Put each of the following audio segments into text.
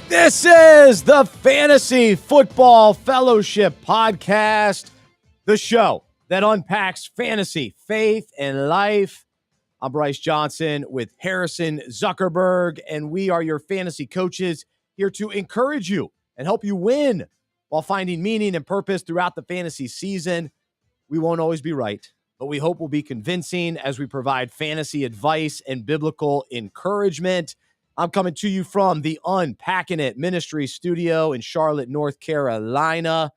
This is the Fantasy Football Fellowship Podcast, the show that unpacks fantasy, faith, and life. I'm Bryce Johnson with Harrison Zuckerberg, and we are your fantasy coaches here to encourage you and help you win while finding meaning and purpose throughout the fantasy season. We won't always be right, but we hope we'll be convincing as we provide fantasy advice and biblical encouragement. I'm coming to you from the Unpacking It Ministry studio in Charlotte, North Carolina.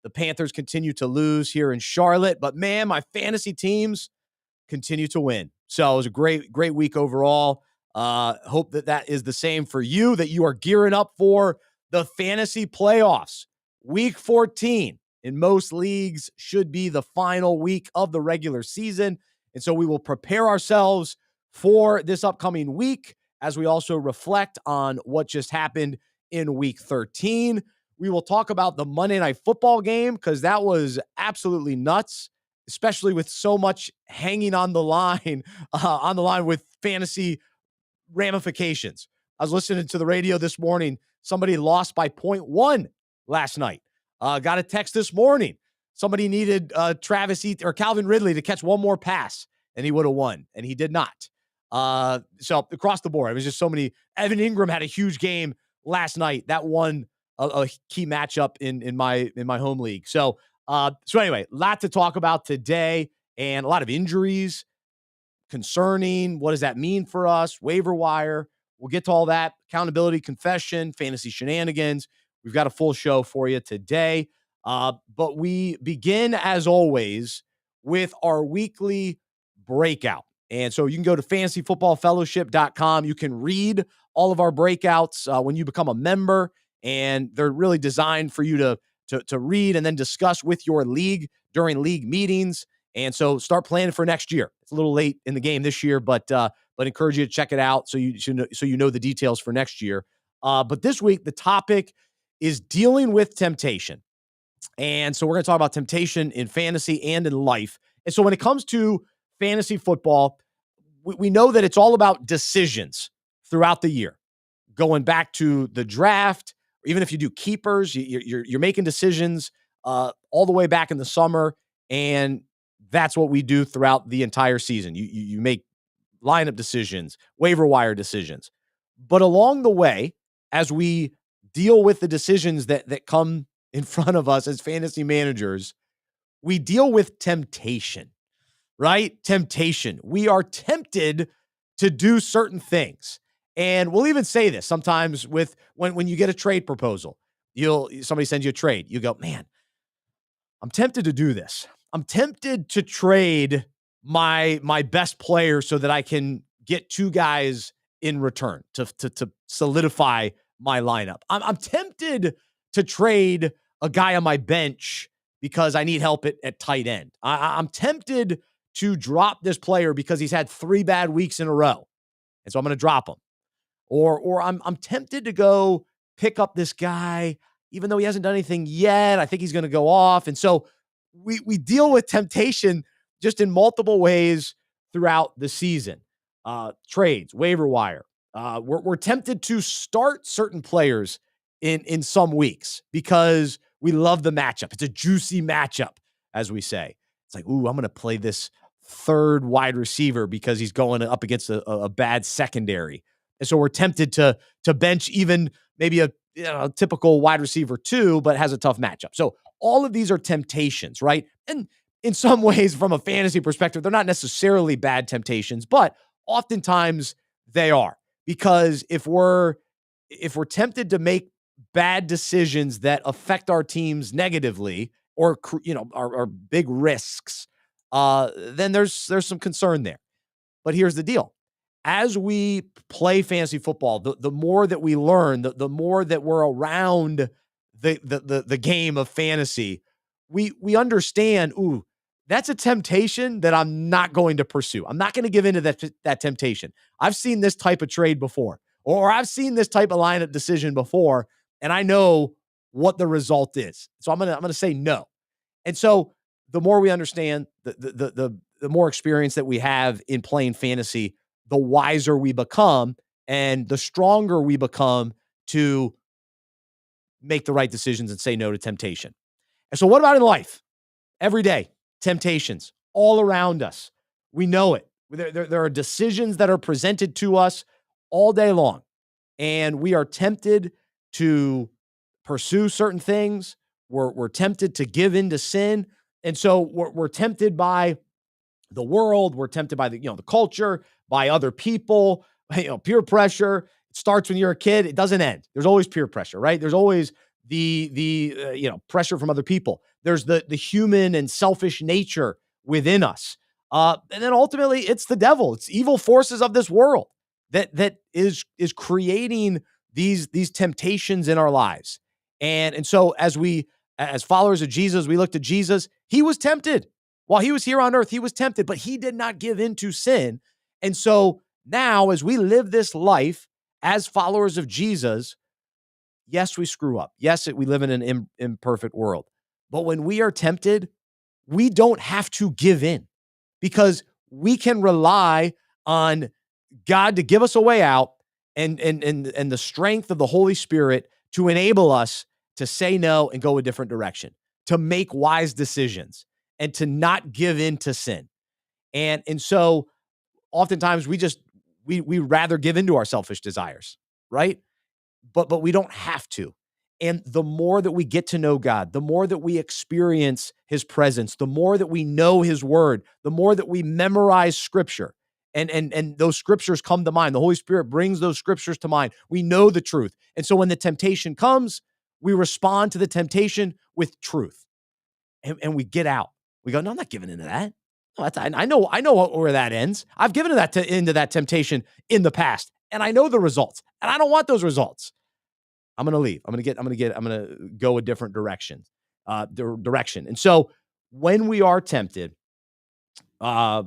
The Panthers continue to lose here in Charlotte, but man, my fantasy teams continue to win. So it was a great week overall. Hope that is the same for you, that you are gearing up for the fantasy playoffs. Week 14 in most leagues should be the final week of the regular season. And so we will prepare ourselves for this upcoming week as we also reflect on what just happened in week 13. We will talk about the Monday Night Football game because that was absolutely nuts, especially with so much hanging on the line with fantasy ramifications. I was listening to the radio this morning. Somebody lost by 0.1 last night. Got a text this morning. Somebody needed Calvin Ridley to catch one more pass, and he would have won, and he did not. So across the board, it was just so many. Evan Ingram had a huge game last night. That won a key matchup in my home league. So anyway, a lot to talk about today and a lot of injuries concerning. What does that mean for us? Waiver wire. We'll get to all that. Accountability, confession, fantasy shenanigans. We've got a full show for you today. But we begin, as always, with our weekly breakout. And so you can go to fantasyfootballfellowship.com. You can read all of our breakouts when you become a member, and they're really designed for you to read and then discuss with your league during league meetings. And so start planning for next year. It's a little late in the game this year, but encourage you to check it out so you know the details for next year. But this week, the topic is dealing with temptation. And so we're going to talk about temptation in fantasy and in life. And so when it comes to fantasy football, we know that it's all about decisions throughout the year, going back to the draft, or even if you do keepers, you're making decisions all the way back in the summer, and that's what we do throughout the entire season. You make lineup decisions, waiver wire decisions, but along the way, as we deal with the decisions that come in front of us as fantasy managers, we deal with temptation. Right? Temptation. We are tempted to do certain things. And we'll even say this sometimes with when you get a trade proposal, somebody sends you a trade. You go, man, I'm tempted to do this. I'm tempted to trade my best player so that I can get two guys in return to solidify my lineup. I'm tempted to trade a guy on my bench because I need help at tight end. I'm tempted to drop this player because he's had 3 bad weeks in a row. And so I'm going to drop him. Or I'm tempted to go pick up this guy, even though he hasn't done anything yet. I think he's going to go off. And so we deal with temptation just in multiple ways throughout the season. Trades, waiver wire. We're tempted to start certain players in some weeks because we love the matchup. It's a juicy matchup, as we say. It's like, ooh, I'm going to play this third wide receiver because he's going up against a bad secondary. And so we're tempted to bench even maybe a typical wide receiver 2, but has a tough matchup. So all of these are temptations, right? And in some ways, from a fantasy perspective, they're not necessarily bad temptations, but oftentimes they are. Because if we're tempted to make bad decisions that affect our teams negatively or are big risks, then there's some concern there. But here's the deal. As we play fantasy football, the more that we learn, the more that we're around the game of fantasy, we understand, ooh, that's a temptation that I'm not going to pursue. I'm not going to give into that temptation. I've seen this type of trade before, or I've seen this type of lineup decision before, and I know what the result is. So I'm gonna say no. And so the more we understand, the more experience that we have in playing fantasy, the wiser we become and the stronger we become to make the right decisions and say no to temptation. And so what about in life? Every day, temptations all around us. We know it. There are decisions that are presented to us all day long, and we are tempted to pursue certain things. We're tempted to give in to sin. And so we're tempted by the world. We're tempted by the culture, by other people, peer pressure. It starts when you're a kid. It doesn't end. There's always peer pressure, right? There's always the pressure from other people. There's the human and selfish nature within us. And then ultimately it's the devil. It's evil forces of this world that is creating these temptations in our lives. And so as followers of Jesus, we look to Jesus. He was tempted. While he was here on earth, he was tempted, but he did not give in to sin. And so now as we live this life as followers of Jesus, yes, we screw up. Yes, we live in an imperfect world. But when we are tempted, we don't have to give in because we can rely on God to give us a way out and the strength of the Holy Spirit to enable us to say no and go a different direction, to make wise decisions and to not give in to sin. And so oftentimes we rather give into our selfish desires, right? But we don't have to. And the more that we get to know God, the more that we experience his presence, the more that we know his word, the more that we memorize scripture and those scriptures come to mind. The Holy Spirit brings those scriptures to mind. We know the truth. And so when the temptation comes, we respond to the temptation with truth and we get out. We go, no, I'm not giving into that. No, I know where that ends. I've given into that temptation in the past and I know the results and I don't want those results. I'm going to leave. I'm going to go a different direction. And so when we are tempted, a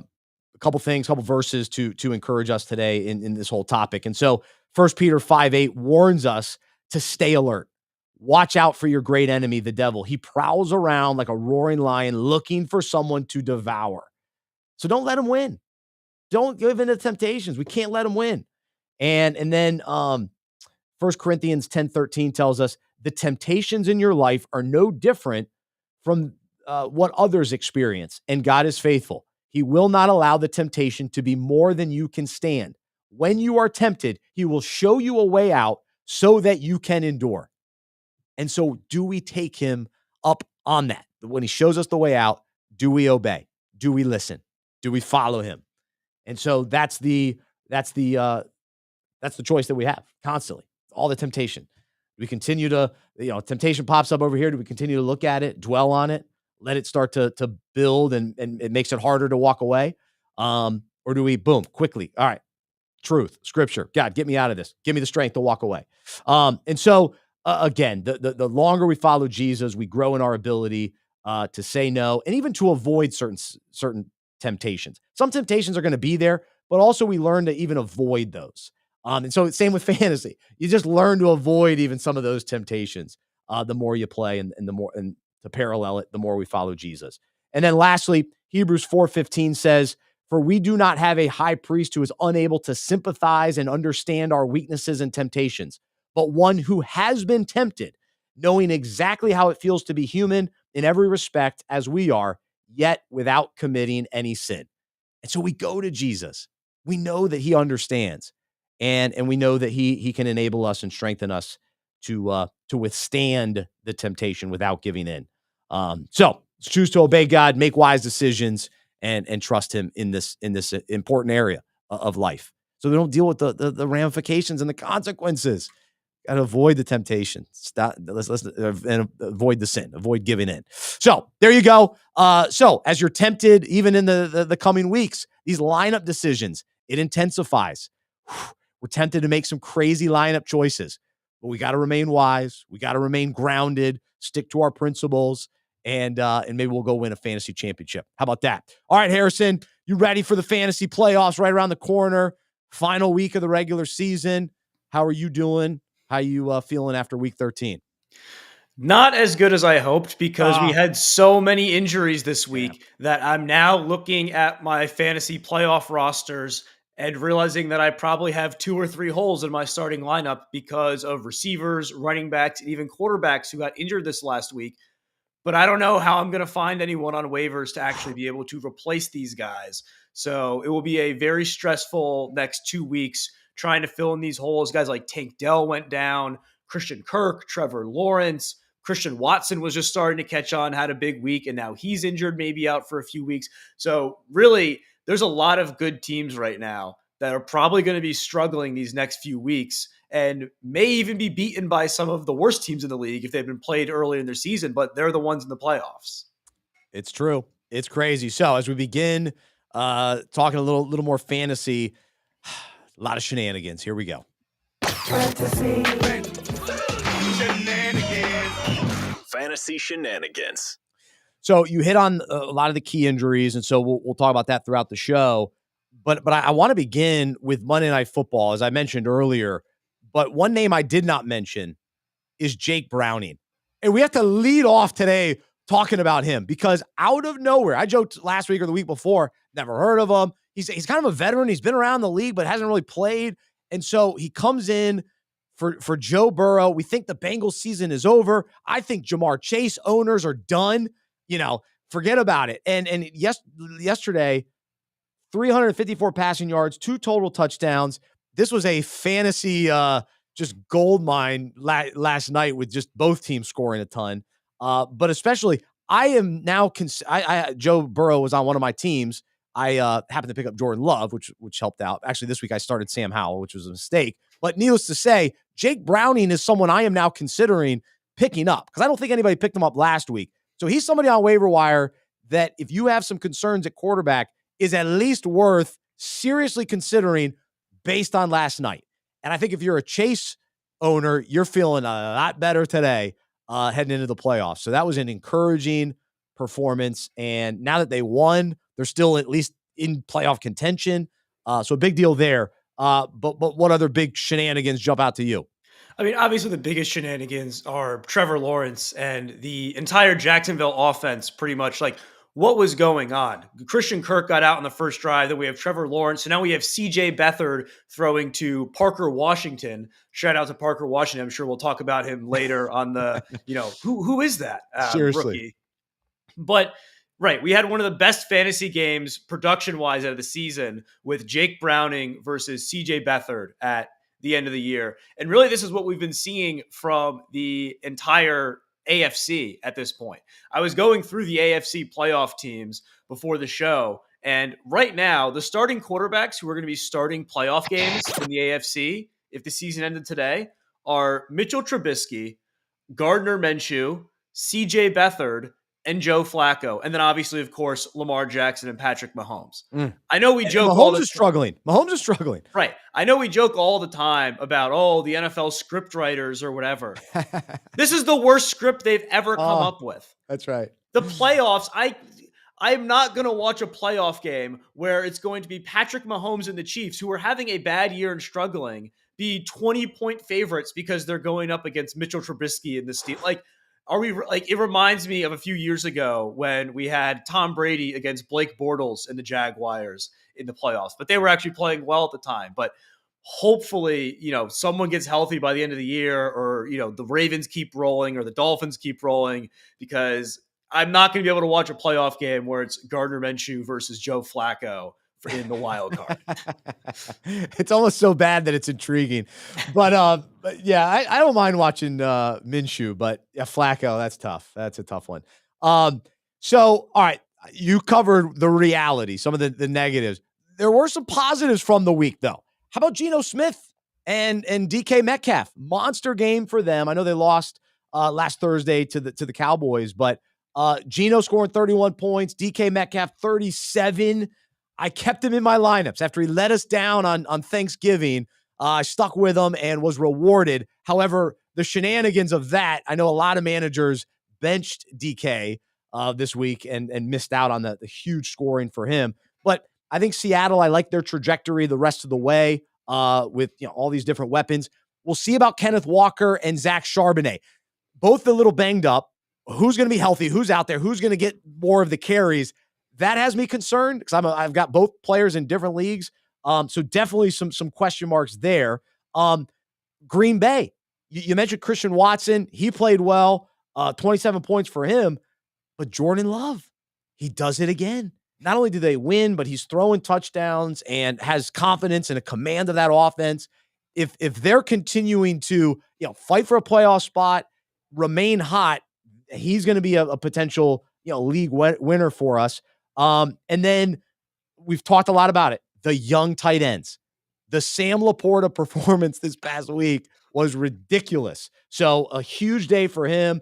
couple verses to encourage us today in this whole topic. And so 1 Peter 5:8 warns us to stay alert. Watch out for your great enemy, the devil. He prowls around like a roaring lion looking for someone to devour. So don't let him win. Don't give in to temptations. We can't let him win. And then 1 Corinthians 10:13 tells us the temptations in your life are no different from what others experience, and God is faithful. He will not allow the temptation to be more than you can stand. When you are tempted, he will show you a way out so that you can endure. And so do we take him up on that? When he shows us the way out, do we obey? Do we listen? Do we follow him? And so that's the choice that we have constantly. All the temptation. We continue to, temptation pops up over here. Do we continue to look at it, dwell on it, let it start to build and it makes it harder to walk away? Or do we, boom, quickly, all right, truth, scripture, God, get me out of this. Give me the strength to walk away. And so again, the longer we follow Jesus, we grow in our ability to say no and even to avoid certain temptations. Some temptations are going to be there, but also we learn to even avoid those. And so same with fantasy. You just learn to avoid even some of those temptations the more you play and the more, and to parallel it, the more we follow Jesus. And then lastly, Hebrews 4:15 says, for we do not have a high priest who is unable to sympathize and understand our weaknesses and temptations, but one who has been tempted, knowing exactly how it feels to be human in every respect as we are, yet without committing any sin. And so we go to Jesus. We know that he understands. And we know that he can enable us and strengthen us to withstand the temptation without giving in. So let's choose to obey God, make wise decisions, and trust him in this important area of life. So we don't deal with the ramifications and the consequences. Got to avoid the temptation. Stop. Let's and avoid the sin. Avoid giving in. So there you go. So as you're tempted, even in the coming weeks, these lineup decisions, it intensifies. We're tempted to make some crazy lineup choices, but we got to remain wise. We got to remain grounded, stick to our principles, and maybe we'll go win a fantasy championship. How about that? All right, Harrison, you ready for the fantasy playoffs right around the corner? Final week of the regular season. How are you doing? How are you feeling after week 13? Not as good as I hoped because we had so many injuries this week that I'm now looking at my fantasy playoff rosters and realizing that I probably have 2 or 3 holes in my starting lineup because of receivers, running backs, and even quarterbacks who got injured this last week. But I don't know how I'm going to find anyone on waivers to actually be able to replace these guys. So it will be a very stressful next 2 weeks trying to fill in these holes. Guys like Tank Dell went down, Christian Kirk, Trevor Lawrence, Christian Watson was just starting to catch on, had a big week, and now he's injured, maybe out for a few weeks. So really, there's a lot of good teams right now that are probably going to be struggling these next few weeks and may even be beaten by some of the worst teams in the league if they've been played early in their season, but they're the ones in the playoffs. It's true. It's crazy. So as we begin talking a little more fantasy, a lot of shenanigans. Here we go. Fantasy Shenanigans. So you hit on a lot of the key injuries, and so we'll talk about that throughout the show. But I want to begin with Monday Night Football, as I mentioned earlier. But one name I did not mention is Jake Browning. And we have to lead off today talking about him because out of nowhere, I joked last week or the week before, never heard of him. He's kind of a veteran. He's been around the league, but hasn't really played. And so he comes in for Joe Burrow. We think the Bengals season is over. I think Jamar Chase owners are done. Forget about it. And yesterday, 354 passing yards, 2 total touchdowns. This was a fantasy just gold mine last night with just both teams scoring a ton. But especially, I am now Joe Burrow was on one of my teams. I happened to pick up Jordan Love, which helped out. Actually, this week I started Sam Howell, which was a mistake. But needless to say, Jake Browning is someone I am now considering picking up because I don't think anybody picked him up last week. So he's somebody on waiver wire that if you have some concerns at quarterback is at least worth seriously considering based on last night. And I think if you're a Chase owner, you're feeling a lot better today heading into the playoffs. So that was an encouraging performance. And now that they won, they're still at least in playoff contention. So a big deal there. But what other big shenanigans jump out to you? I mean, obviously the biggest shenanigans are Trevor Lawrence and the entire Jacksonville offense, pretty much like what was going on. Christian Kirk got out in the first drive. Then we have Trevor Lawrence. So now we have CJ Beathard throwing to Parker Washington. Shout out to Parker Washington. I'm sure we'll talk about him later on the, who is that Seriously. rookie? But right, we had one of the best fantasy games production-wise out of the season with Jake Browning versus CJ Beathard at the end of the year. And really, this is what we've been seeing from the entire AFC at this point. I was going through the AFC playoff teams before the show, and right now, the starting quarterbacks who are going to be starting playoff games in the AFC, if the season ended today, are Mitchell Trubisky, Gardner Minshew, CJ Beathard, and Joe Flacco. And then obviously, of course, Lamar Jackson and Patrick Mahomes. I know we joke Mahomes is struggling. Mahomes is struggling. Right. I know we joke all the time about, the NFL script writers or whatever. This is the worst script they've ever come up with. That's right. The playoffs, I'm not going to watch a playoff game where it's going to be Patrick Mahomes and the Chiefs, who are having a bad year and struggling, be 20-point favorites because they're going up against Mitchell Trubisky in the Steelers. It reminds me of a few years ago when we had Tom Brady against Blake Bortles and the Jaguars in the playoffs, but they were actually playing well at the time. But hopefully, someone gets healthy by the end of the year, or, the Ravens keep rolling or the Dolphins keep rolling, because I'm not going to be able to watch a playoff game where it's Gardner Minshew versus Joe Flacco in the wild card. It's almost so bad that it's intriguing, but yeah, I don't mind watching Minshew, but yeah, Flacco, that's tough. That's a tough one. So, all right, you covered the reality, some of the negatives. There were some positives from the week, though. How about Geno Smith and DK Metcalf? Monster game for them. I know they lost last Thursday to the Cowboys, but Geno scoring 31 points, DK Metcalf 37. I kept him in my lineups after he let us down on Thanksgiving. I stuck with him and was rewarded. However, the shenanigans of that, I know a lot of managers benched DK this week and missed out on the huge scoring for him. But I think Seattle, I like their trajectory the rest of the way with all these different weapons. We'll see about Kenneth Walker and Zach Charbonnet. Both a little banged up. Who's going to be healthy? Who's out there? Who's going to get more of the carries? That has me concerned because I've got both players in different leagues. So definitely some question marks there. Green Bay, you mentioned Christian Watson. He played well, 27 points for him. But Jordan Love, he does it again. Not only do they win, but he's throwing touchdowns and has confidence and a command of that offense. If they're continuing to fight for a playoff spot, remain hot, he's going to be a potential league winner for us. And then we've talked a lot about it. The young tight ends. The Sam Laporta performance this past week was ridiculous. So a huge day for him.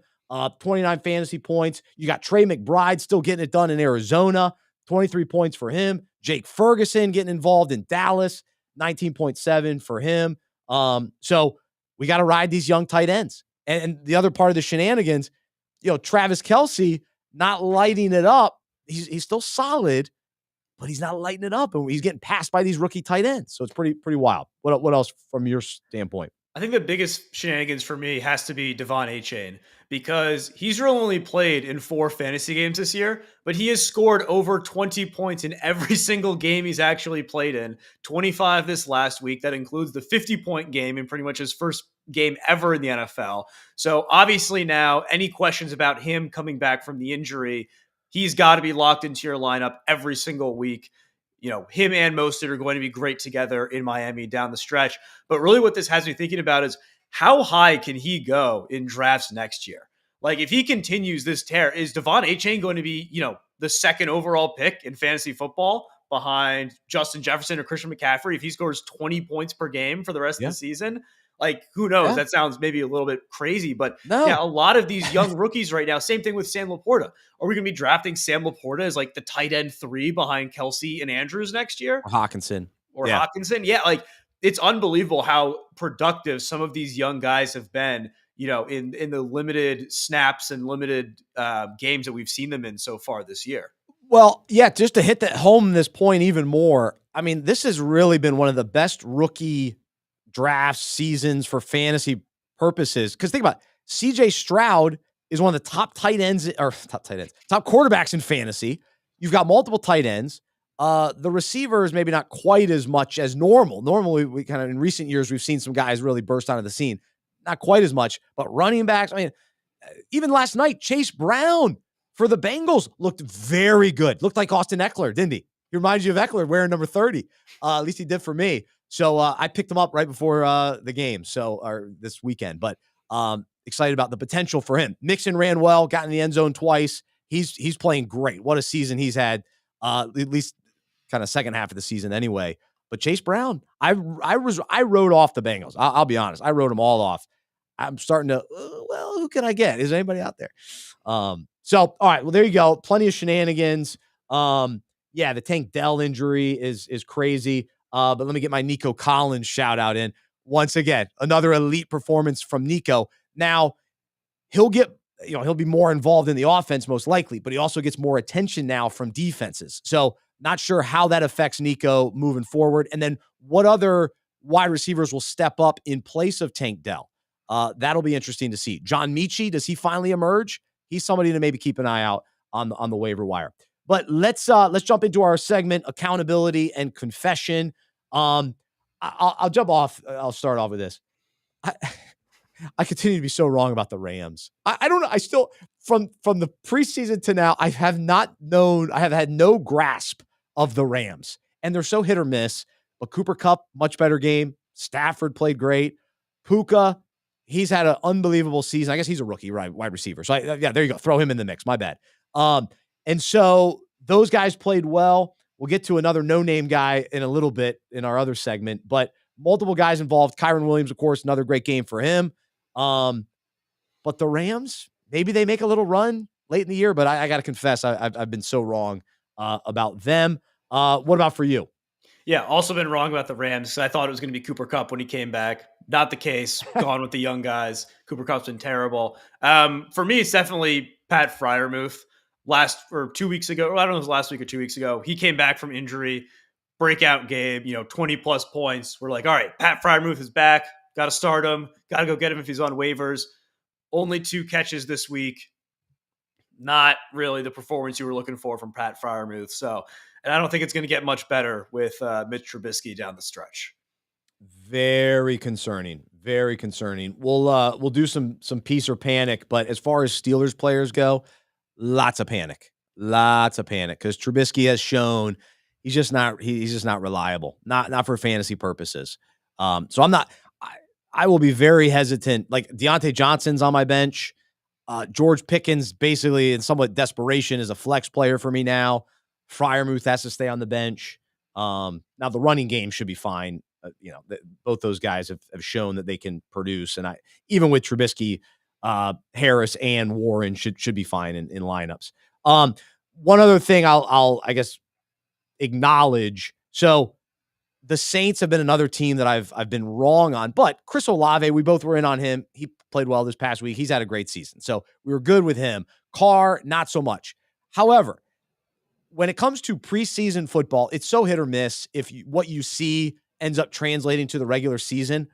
29 fantasy points. You got Trey McBride still getting it done in Arizona. 23 points for him. Jake Ferguson getting involved in Dallas. 19.7 for him. So we got to ride these young tight ends. And the other part of the shenanigans, Travis Kelce not lighting it up. He's still solid, but he's not lighting it up, and he's getting passed by these rookie tight ends. So it's pretty wild. What else from your standpoint? I think the biggest shenanigans for me has to be Devon Achane, because he's really only played in 4 fantasy games this year, but he has scored over 20 points in every single game he's actually played in. 25 this last week. That includes the 50-point game in pretty much his first game ever in the NFL. So obviously now any questions about him coming back from the injury, he's got to be locked into your lineup every single week. Him and Mostert are going to be great together in Miami down the stretch. But really what this has me thinking about is how high can he go in drafts next year? Like if he continues this tear, is Devon Achane going to be, the second overall pick in fantasy football behind Justin Jefferson or Christian McCaffrey if he scores 20 points per game for the rest of the season? Like, who knows? Yeah. That sounds maybe a little bit crazy, but No. yeah, a lot of these young rookies right now, same thing with Sam Laporta. Are we going to be drafting Sam Laporta as like the tight end 3 behind Kelce and Andrews next year? Or Hawkinson. Hawkinson? Yeah, like it's unbelievable how productive some of these young guys have been, in the limited snaps and limited games that we've seen them in so far this year. Well, yeah, just to hit that home this point even more, I mean, this has really been one of the best rookie draft seasons for fantasy purposes. Because think about it, CJ Stroud is one of the top quarterbacks in fantasy. You've got multiple tight ends. The receivers, maybe not quite as much as normal. Normally, we kind of in recent years, we've seen some guys really burst onto the scene. Not quite as much, but running backs, I mean, even last night, Chase Brown for the Bengals looked very good. Looked like Austin Eckler, didn't he? He reminds you of Eckler wearing number 30. At least he did for me. So I picked him up right before the game, or this weekend. But excited about the potential for him. Mixon ran well, got in the end zone twice. He's playing great. What a season he's had, at least kind of second half of the season anyway. But Chase Brown, I wrote off the Bengals. I'll be honest. I wrote them all off. I'm starting to, who can I get? Is there anybody out there? So, all right, well, there you go. Plenty of shenanigans. The Tank Dell injury is crazy. But let me get my Nico Collins shout out in. Once again, another elite performance from Nico. Now, he'll be more involved in the offense most likely, but he also gets more attention now from defenses. So not sure how that affects Nico moving forward. And then what other wide receivers will step up in place of Tank Dell? That'll be interesting to see. John Mechie, does he finally emerge? He's somebody to maybe keep an eye out on the waiver wire. But let's jump into our segment, accountability and confession. I'll jump off. I'll start off with this. I continue to be so wrong about the Rams. I don't know. I still, from the preseason to now, I have had no grasp of the Rams. And they're so hit or miss. But Cooper Kupp, much better game. Stafford played great. Puka, he's had an unbelievable season. I guess he's a rookie, right? Wide receiver. So there you go. Throw him in the mix. My bad. And so those guys played well. We'll get to another no-name guy in a little bit in our other segment, but multiple guys involved. Kyron Williams, of course, another great game for him. But the Rams, maybe they make a little run late in the year, but I got to confess, I've been so wrong about them. What about for you? Yeah, also been wrong about the Rams. I thought it was going to be Cooper Kupp when he came back. Not the case. Gone with the young guys. Cooper Kupp's been terrible. For me, it's definitely Pat Freiermuth. 2 weeks ago, or I don't know if it was last week or 2 weeks ago, he came back from injury, breakout game, 20 plus points. We're like, all right, Pat Freiermuth is back. Got to start him. Got to go get him if he's on waivers. Only 2 catches this week. not really the performance you were looking for from Pat Freiermuth. So, and I don't think it's going to get much better with Mitch Trubisky down the stretch. Very concerning. Very concerning. We'll do some peace or panic, but as far as Steelers players go, lots of panic. Lots of panic because Trubisky has shown he's just not reliable. Not for fantasy purposes. So I will be very hesitant. Like Deontay Johnson's on my bench. George Pickens, basically in somewhat desperation, is a flex player for me now. Freiermuth has to stay on the bench. Now the running game should be fine. Both those guys have shown that they can produce, and even with Trubisky, Harris and Warren should be fine in lineups. One other thing I'll I guess acknowledge. So the Saints have been another team that I've been wrong on, but Chris Olave, we both were in on him. He played well this past week. He's had a great season. So we were good with him. Carr, not so much. However, when it comes to preseason football, it's so hit or miss if what you see ends up translating to the regular season.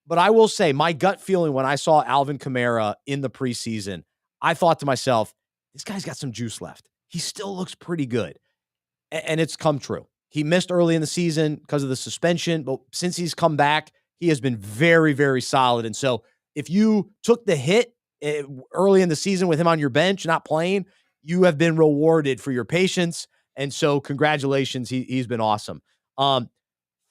But I will say my gut feeling when I saw Alvin Kamara in the preseason, I thought to myself, this guy's got some juice left. He still looks pretty good. And it's come true. He missed early in the season because of the suspension, but since he's come back, he has been very, very solid. And so if you took the hit early in the season with him on your bench, not playing, you have been rewarded for your patience. And so congratulations. He's been awesome.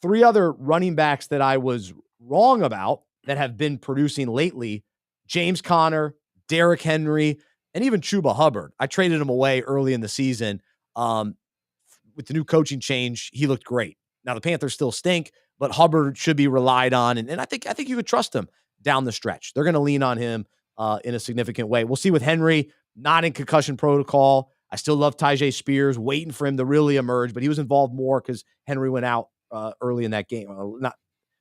Three other running backs that I was wrong about that have been producing lately: James Conner, Derrick Henry, and even Chuba Hubbard. I traded him away early in the season. With the new coaching change, he looked great. Now the Panthers still stink, but Hubbard should be relied on, and I think you could trust him down the stretch. They're going to lean on him in a significant way. We'll see with Henry, not in concussion protocol. I still love Tyjae Spears, waiting for him to really emerge, but he was involved more because Henry went out early in that game, not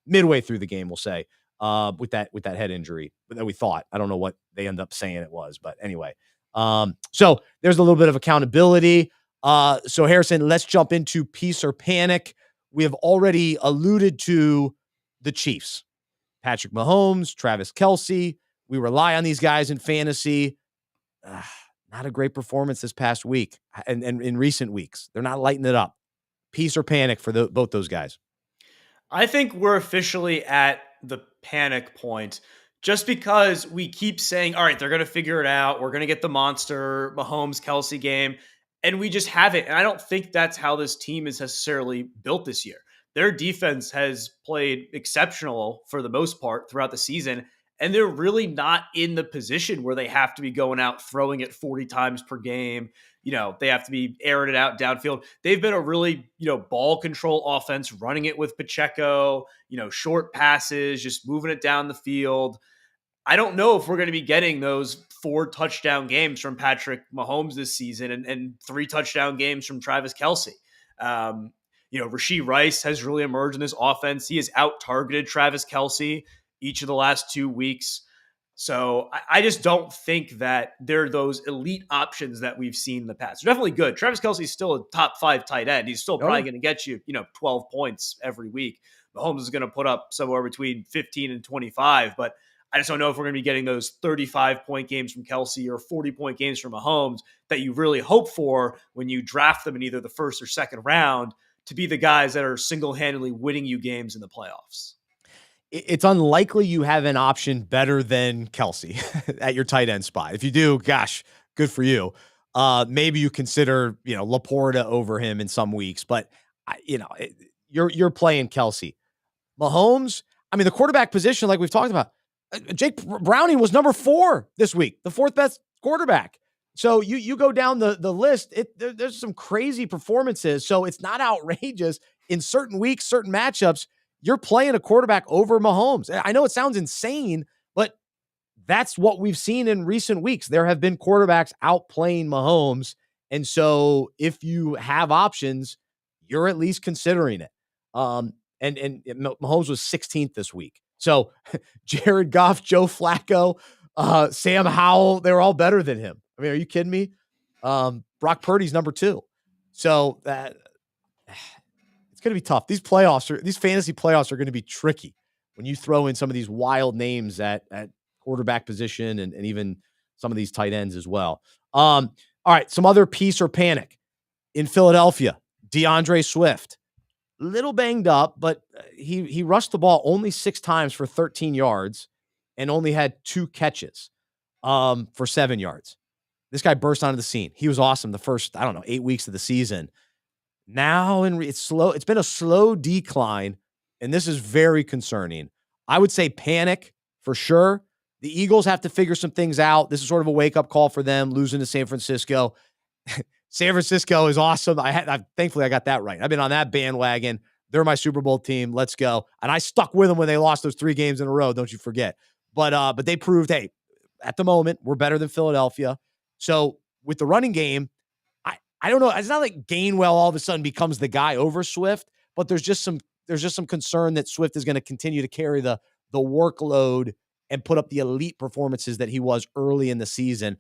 midway through the game, we'll say, with that head injury that we thought. I don't know what they end up saying it was, but anyway. So there's a little bit of accountability. So Harrison, let's jump into peace or panic. We have already alluded to the Chiefs, Patrick Mahomes, Travis Kelce. We rely on these guys in fantasy. Not a great performance this past week and in recent weeks. They're not lighting it up. Peace or panic for both those guys? I think we're officially at the panic point just because we keep saying, all right, they're going to figure it out. We're going to get the monster Mahomes Kelce game. And we just haven't. And I don't think that's how this team is necessarily built this year. Their defense has played exceptional for the most part throughout the season. And they're really not in the position where they have to be going out throwing it 40 times per game. They have to be airing it out downfield. They've been a really, ball control offense, running it with Pacheco, short passes, just moving it down the field. I don't know if we're going to be getting those 4 touchdown games from Patrick Mahomes this season and 3 touchdown games from Travis Kelce. Rashee Rice has really emerged in this offense. He has out-targeted Travis Kelce each of the last 2 weeks. So I just don't think that they're those elite options that we've seen in the past. They're definitely good. Travis Kelce is still a top 5 tight end. He's still probably going to get you, 12 points every week. Mahomes is going to put up somewhere between 15 and 25, but I just don't know if we're going to be getting those 35-point games from Kelce or 40-point games from Mahomes that you really hope for when you draft them in either the first or second round to be the guys that are single-handedly winning you games in the playoffs. It's unlikely you have an option better than Kelce at your tight end spot. If you do, gosh, good for you. Maybe you consider, Laporta over him in some weeks, but you're playing Kelce. Mahomes, the quarterback position, like we've talked about, Jake Browning was number 4 this week, the 4th best quarterback. So you go down the list, there's some crazy performances. So it's not outrageous in certain weeks, certain matchups. You're playing a quarterback over Mahomes. I know it sounds insane, but that's what we've seen in recent weeks. There have been quarterbacks outplaying Mahomes. And so if you have options, you're at least considering it. And Mahomes was 16th this week. So Jared Goff, Joe Flacco, Sam Howell, they're all better than him. Are you kidding me? Brock Purdy's number 2. So that it's going to be tough. These fantasy playoffs are going to be tricky when you throw in some of these wild names at quarterback position and even some of these tight ends as well. All right, some other piece or panic in Philadelphia. DeAndre Swift, little banged up, but he rushed the ball only 6 times for 13 yards and only had 2 catches for 7 yards. This guy burst onto the scene. He was awesome the first, 8 weeks of the season. Now it's slow. It's been a slow decline, and this is very concerning. I would say panic for sure. The Eagles have to figure some things out. This is sort of a wake-up call for them, losing to San Francisco. San Francisco is awesome. Thankfully I got that right. I've been on that bandwagon. They're my Super Bowl team. Let's go. And I stuck with them when they lost those 3 games in a row. Don't you forget. But they proved, hey, at the moment, we're better than Philadelphia. So with the running game, I don't know. It's not like Gainwell all of a sudden becomes the guy over Swift, but there's just some concern that Swift is going to continue to carry the workload and put up the elite performances that he was early in the season.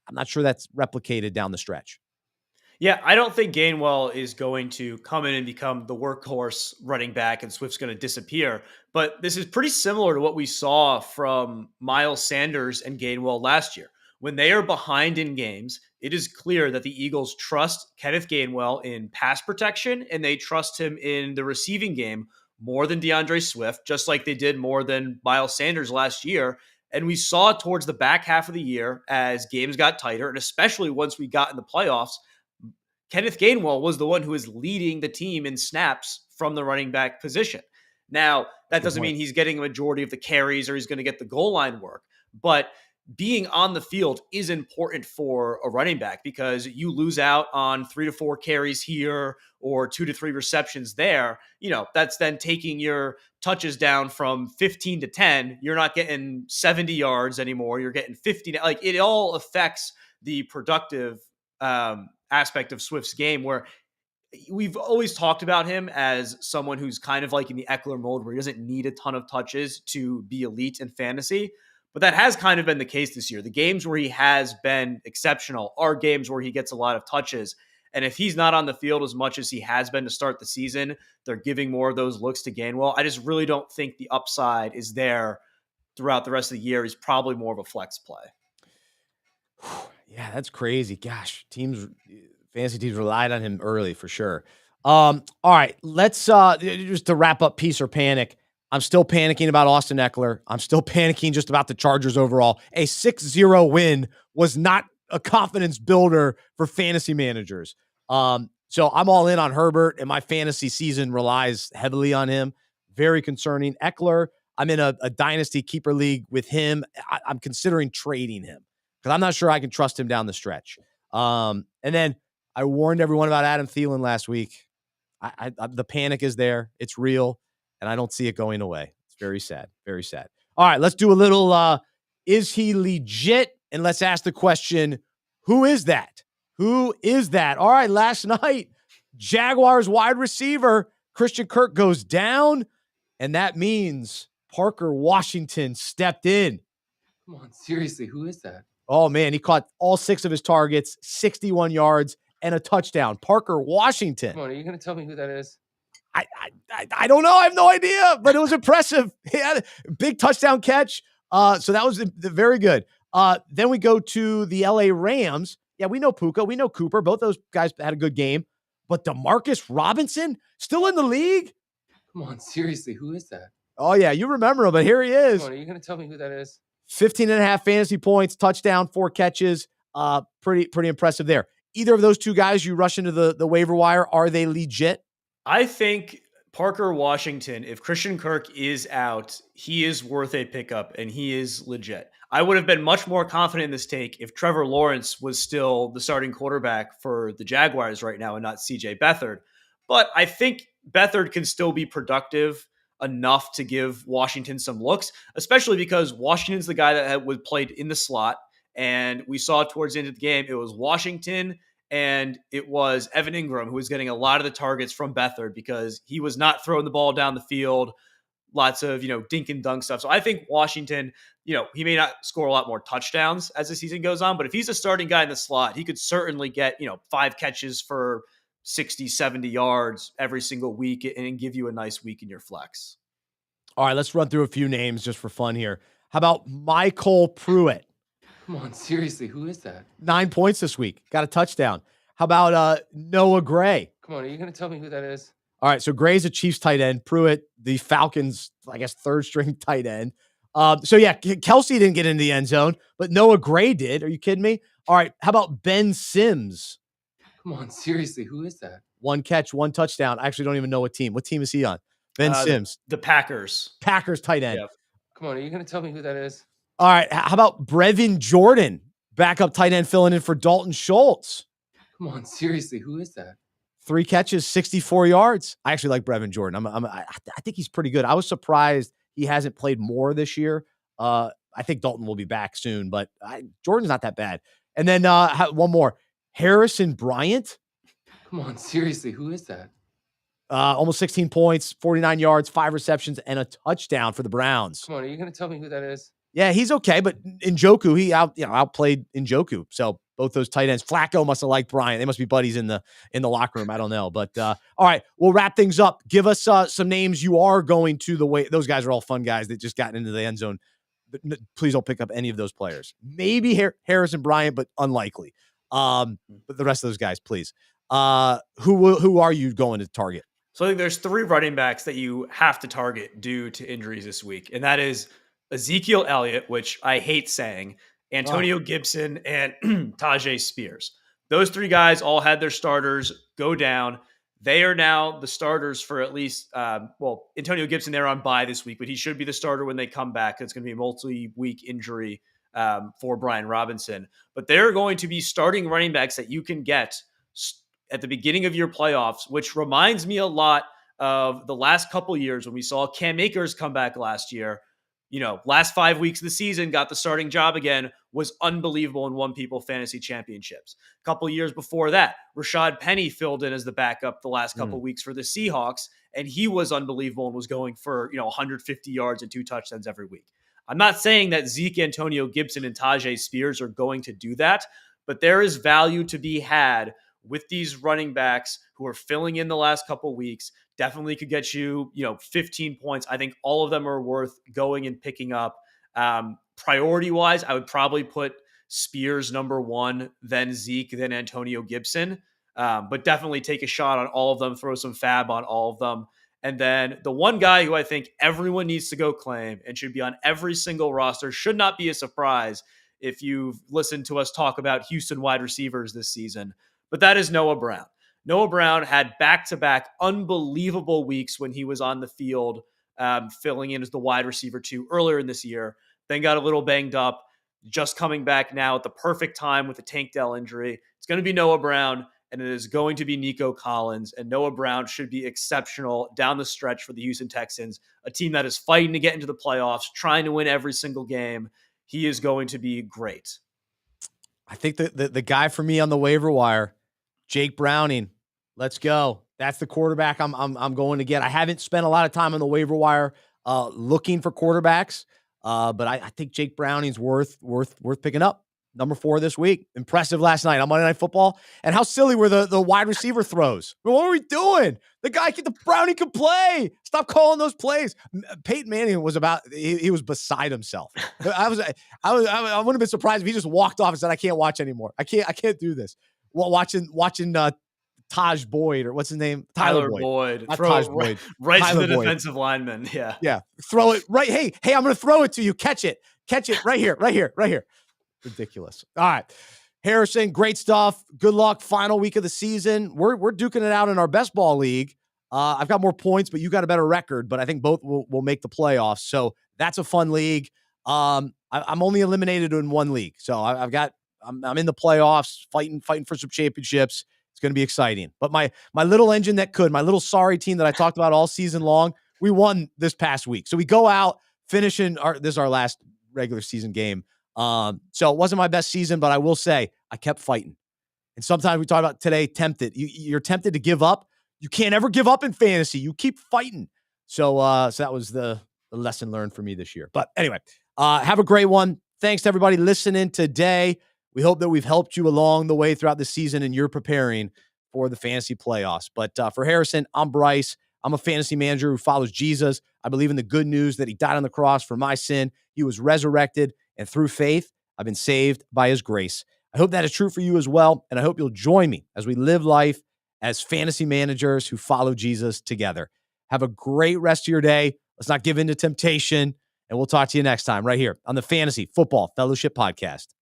I'm not sure that's replicated down the stretch. Yeah, I don't think Gainwell is going to come in and become the workhorse running back and Swift's going to disappear. But this is pretty similar to what we saw from Miles Sanders and Gainwell last year. When they are behind in games, it is clear that the Eagles trust Kenneth Gainwell in pass protection and they trust him in the receiving game more than DeAndre Swift, just like they did more than Miles Sanders last year. And we saw towards the back half of the year as games got tighter, and especially once we got in the playoffs, Kenneth Gainwell was the one who was leading the team in snaps from the running back position. Now, that doesn't mean he's getting a majority of the carries or he's going to get the goal line work, but being on the field is important for a running back because you lose out on 3 to 4 carries here or 2 to 3 receptions there. That's then taking your touches down from 15 to 10. You're not getting 70 yards anymore. You're getting 50. Like, it all affects the productive aspect of Swift's game, where we've always talked about him as someone who's kind of like in the Eckler mold where he doesn't need a ton of touches to be elite in fantasy. But that has kind of been the case this year. The games where he has been exceptional are games where he gets a lot of touches. And if he's not on the field as much as he has been to start the season, they're giving more of those looks to Gainwell. I just really don't think the upside is there throughout the rest of the year. He's probably more of a flex play. Yeah, that's crazy. Gosh, fantasy teams relied on him early for sure. All right, let's just to wrap up piece or panic. I'm still panicking about Austin Eckler. I'm still panicking just about the Chargers overall. A 6-0 win was not a confidence builder for fantasy managers. So I'm all in on Herbert, and my fantasy season relies heavily on him. Very concerning. Eckler, I'm in a dynasty keeper league with him. I'm considering trading him because I'm not sure I can trust him down the stretch. And then I warned everyone about Adam Thielen last week. The panic is there. It's real. And I don't see it going away. It's very sad. Very sad. All right, let's do a little, is he legit? And let's ask the question, who is that? Who is that? All right, last night, Jaguars wide receiver Christian Kirk goes down, and that means Parker Washington stepped in. Come on, seriously, who is that? Oh, man, he caught all 6 of his targets, 61 yards, and a touchdown. Parker Washington. Come on, are you going to tell me who that is? I don't know. I have no idea, but it was impressive. He had a big touchdown catch. So that was very good. Then we go to the LA Rams. Yeah, we know Puka. We know Cooper. Both those guys had a good game. But DeMarcus Robinson still in the league? Come on, seriously, who is that? Oh, yeah, you remember him, but here he is. Come on, are you going to tell me who that is? 15.5 fantasy points, touchdown, 4 catches. Pretty impressive there. Either of those two guys you rush into the waiver wire, are they legit? I think Parker Washington, if Christian Kirk is out, he is worth a pickup and he is legit. I would have been much more confident in this take if Trevor Lawrence was still the starting quarterback for the Jaguars right now and not CJ Beathard. But I think Beathard can still be productive enough to give Washington some looks, especially because Washington's the guy that was played in the slot. And we saw towards the end of the game, it was Washington and it was Evan Ingram who was getting a lot of the targets from Beathard because he was not throwing the ball down the field. Lots of, dink and dunk stuff. So I think Washington, he may not score a lot more touchdowns as the season goes on, but if he's a starting guy in the slot, he could certainly get, 5 catches for 60, 70 yards every single week and give you a nice week in your flex. All right, let's run through a few names just for fun here. How about Michael Pruitt? Come on, seriously, who is that? 9 points this week. Got a touchdown. How about Noah Gray? Come on, are you going to tell me who that is? All right, so Gray's a Chiefs tight end. Pruitt, the Falcons, I guess, third string tight end. So yeah, Kelsey didn't get into the end zone, but Noah Gray did. Are you kidding me? All right, how about Ben Sims? Come on, seriously, who is that? 1 catch, 1 touchdown. I actually don't even know what team. What team is he on? Ben Sims. The Packers. Packers tight end. Yeah. Come on, are you going to tell me who that is? All right, how about Brevin Jordan, backup tight end filling in for Dalton Schultz? Come on, seriously, who is that? 3 catches, 64 yards. I actually like Brevin Jordan. I think he's pretty good. I was surprised he hasn't played more this year. I think Dalton will be back soon, but Jordan's not that bad. And then one more, Harrison Bryant. Come on, seriously, who is that? Almost 16 points, 49 yards, 5 receptions, and a touchdown for the Browns. Come on, are you going to tell me who that is? Yeah, he's okay, but Njoku, he outplayed Njoku. So both those tight ends. Flacco must have liked Bryant. They must be buddies in the locker room. I don't know. But all right, we'll wrap things up. Give us some names you are going to the way. Those guys are all fun guys that just got into the end zone. But please don't pick up any of those players. Maybe Harrison Bryant, but unlikely. But the rest of those guys, please. Who are you going to target? So I think there's 3 running backs that you have to target due to injuries this week. And that is Ezekiel Elliott, which I hate saying, Antonio Gibson, and Tajay Spears. Those 3 guys all had their starters go down. They are now the starters for at least, Antonio Gibson, they're on bye this week, but he should be the starter when they come back. It's going to be a multi-week injury for Brian Robinson. But they're going to be starting running backs that you can get at the beginning of your playoffs, which reminds me a lot of the last couple years when we saw Cam Akers come back last year. Last 5 weeks of the season, got the starting job again, was unbelievable and won people fantasy championships. A couple years before that, Rashad Penny filled in as the backup the last couple weeks for the Seahawks, and he was unbelievable and was going for 150 yards and 2 touchdowns every week. I'm not saying that Zeke, Antonio Gibson, and Tajay Spears are going to do that, but there is value to be had with these running backs who are filling in the last couple weeks. Definitely could get you, 15 points. I think all of them are worth going and picking up. Priority-wise, I would probably put Spears number 1, then Zeke, then Antonio Gibson. But definitely take a shot on all of them, throw some fab on all of them. And then the one guy who I think everyone needs to go claim and should be on every single roster, should not be a surprise if you've listened to us talk about Houston wide receivers this season, but that is Noah Brown. Noah Brown had back-to-back unbelievable weeks when he was on the field, filling in as the wide receiver 2 earlier in this year, then got a little banged up, just coming back now at the perfect time with the Tank Dell injury. It's going to be Noah Brown, and it is going to be Nico Collins, and Noah Brown should be exceptional down the stretch for the Houston Texans, a team that is fighting to get into the playoffs, trying to win every single game. He is going to be great. I think the guy for me on the waiver wire, Jake Browning. Let's go. That's the quarterback I'm going to get. I haven't spent a lot of time on the waiver wire looking for quarterbacks, but I think Jake Browning's worth picking up. Number 4 this week. Impressive last night on Monday Night Football. And how silly were the wide receiver throws? What were we doing? The Browning could play. Stop calling those plays. Peyton Manning was he was beside himself. I wouldn't have been surprised if he just walked off and said, I can't watch anymore. I can't do this. Well, watching Taj Boyd, or what's his name? Tyler Boyd. Throw it right to the defensive lineman. Yeah. Yeah. Throw it right. Hey, I'm going to throw it to you. Catch it right here. Ridiculous. All right. Harrison, great stuff. Good luck. Final week of the season. We're duking it out in our best ball league. I've got more points, but you got a better record, but I think both will make the playoffs. So that's a fun league. I'm only eliminated in one league. So I'm in the playoffs, fighting for some championships. It's going to be exciting. But my little engine my little sorry team that I talked about all season long, we won this past week. So we go out finishing this is our last regular season game. So it wasn't my best season, but I will say I kept fighting. And sometimes we talk about today, tempted. You're tempted to give up. You can't ever give up in fantasy. You keep fighting. So that was the lesson learned for me this year. But anyway, have a great one. Thanks to everybody listening today. We hope that we've helped you along the way throughout the season and you're preparing for the fantasy playoffs. But for Harrison, I'm Bryce. I'm a fantasy manager who follows Jesus. I believe in the good news that he died on the cross for my sin. He was resurrected. And through faith, I've been saved by his grace. I hope that is true for you as well, and I hope you'll join me as we live life as fantasy managers who follow Jesus together. Have a great rest of your day. Let's not give in to temptation, and we'll talk to you next time right here on the Fantasy Football Fellowship Podcast.